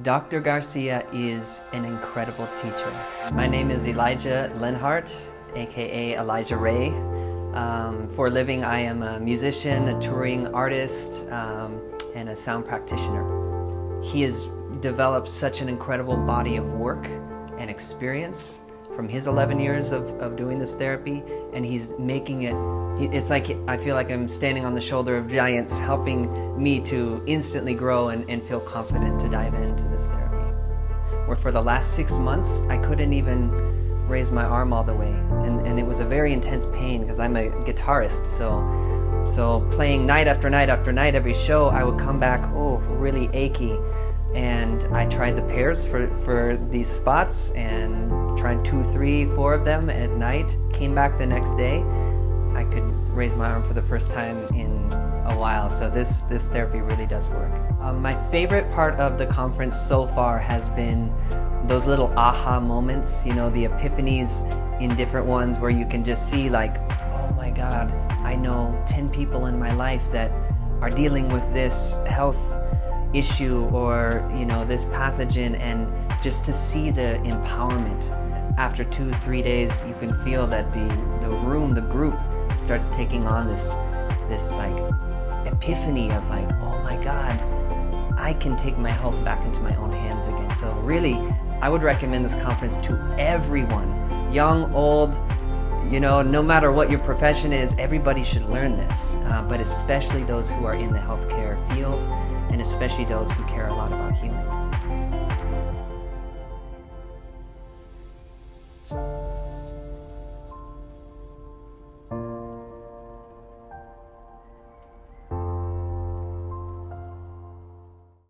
Dr. Garcia is an incredible teacher. My name is Elijah Lenhart, aka Elijah Ray. For a living, I am a musician, a touring artist, and a sound practitioner. He has developed such an incredible body of work and experience from his 11 years of doing this therapy, and he's making it, it's like I feel like I'm standing on the shoulder of giants, helping me to instantly grow and feel confident to dive into this therapy. Where for the last 6 months, I couldn't even raise my arm all the way, and it was a very intense pain because I'm a guitarist, so playing night after night after night every show, I would come back, really achy. And I tried the pairs for these spots and tried 2, 3, 4 of them at night. Came back the next day. I could raise my arm for the first time in a while. So this therapy really does work. My favorite part of the conference so far has been those little aha moments, you know, the epiphanies in different ones where you can just see like, oh my God, I know 10 people in my life that are dealing with this health issue or, you know, this pathogen, and just to see the empowerment. After 2, 3 days, you can feel that the group starts taking on this like epiphany of like, oh my God, I can take my health back into my own hands again. So really, I would recommend this conference to everyone, young, old, you know, no matter what your profession is, everybody should learn this, but especially those who are in the healthcare field, and especially those who care a lot about healing.